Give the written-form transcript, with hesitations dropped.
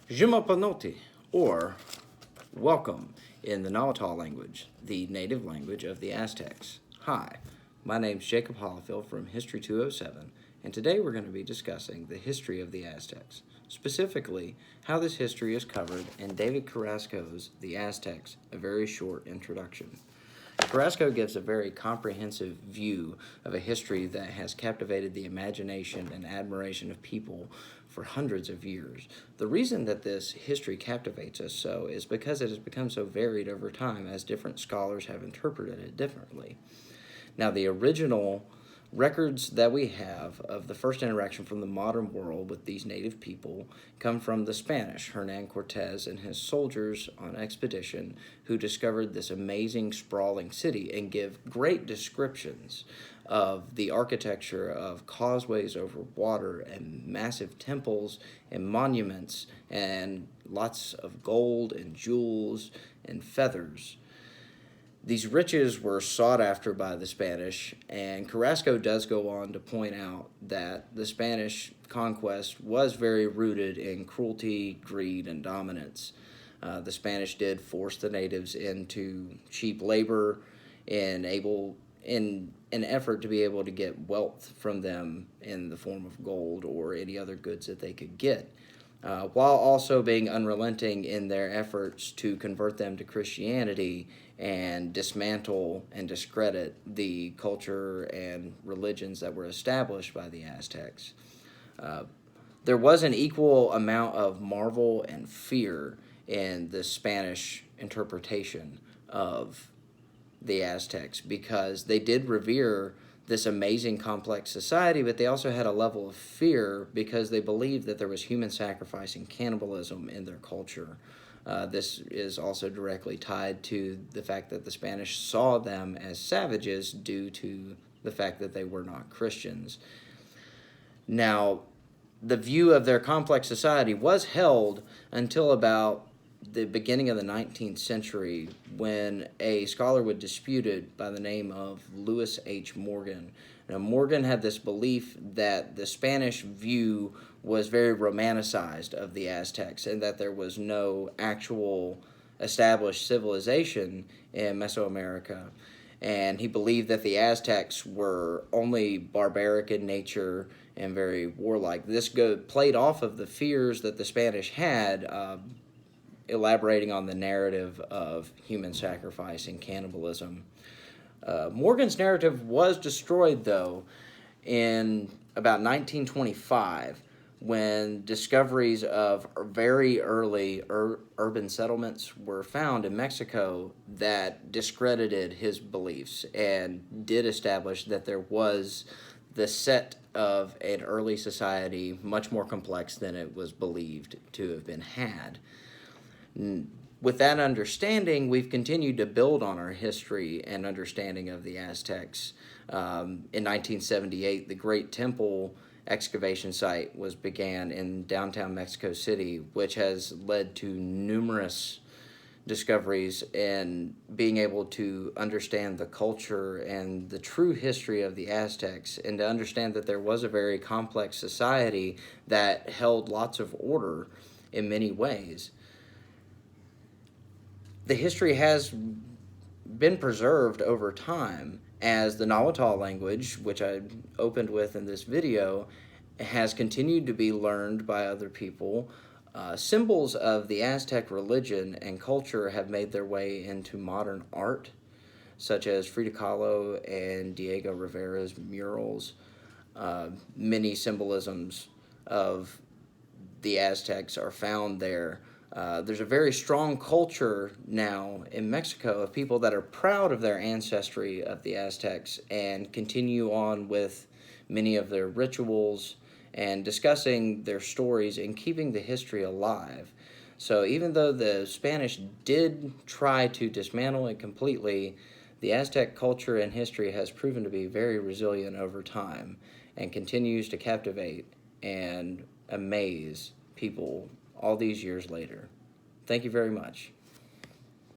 Je m'appelle, or welcome in the Nahuatl language, the native language of the Aztecs. Hi, my name's Jacob Hollifield from HIS-207, and today we're going to be discussing the history of the Aztecs, specifically how this history is covered in David Carrasco's The Aztecs, a very short introduction. Carrasco gives a very comprehensive view of a history that has captivated the imagination and admiration of people for hundreds of years. The reason that this history captivates us so is because it has become so varied over time as different scholars have interpreted it differently. Now, the original records that we have of the first interaction from the modern world with these native people come from the Spanish, Hernan Cortez and his soldiers on expedition, who discovered this amazing sprawling city and give great descriptions of the architecture of causeways over water and massive temples and monuments and lots of gold and jewels and feathers. These riches were sought after by the Spanish, and Carrasco does go on to point out that the Spanish conquest was very rooted in cruelty, greed, and dominance. The Spanish did force the natives into cheap labor in an effort to be able to get wealth from them in the form of gold or any other goods that they could get. While also being unrelenting in their efforts to convert them to Christianity and dismantle and discredit the culture and religions that were established by the Aztecs. There was an equal amount of marvel and fear in the Spanish interpretation of the Aztecs because they did revere this amazing complex society, but they also had a level of fear because they believed that there was human sacrifice and cannibalism in their culture. This is also directly tied to the fact that the Spanish saw them as savages due to the fact that they were not Christians. Now, the view of their complex society was held until about the beginning of the 19th century when a scholar would dispute it by the name of Lewis H. Morgan. Now, Morgan had this belief that the Spanish view was very romanticized of the Aztecs and that there was no actual established civilization in Mesoamerica. And he believed that the Aztecs were only barbaric in nature and very warlike. This played off of the fears that the Spanish had, elaborating on the narrative of human sacrifice and cannibalism. Morgan's narrative was destroyed, though, in about 1925 when discoveries of very early urban settlements were found in Mexico that discredited his beliefs and did establish that there was the set of an early society much more complex than it was believed to have been had. With that understanding, we've continued to build on our history and understanding of the Aztecs. In 1978, the Great Temple excavation site began in downtown Mexico City, which has led to numerous discoveries and being able to understand the culture and the true history of the Aztecs and to understand that there was a very complex society that held lots of order in many ways. The history has been preserved over time as the Nahuatl language, which I opened with in this video, has continued to be learned by other people. Symbols of the Aztec religion and culture have made their way into modern art, such as Frida Kahlo and Diego Rivera's murals. Many symbolisms of the Aztecs are found there. There's a very strong culture now in Mexico of people that are proud of their ancestry of the Aztecs and continue on with many of their rituals and discussing their stories and keeping the history alive. So even though the Spanish did try to dismantle it completely, the Aztec culture and history has proven to be very resilient over time and continues to captivate and amaze people all these years later. Thank you very much.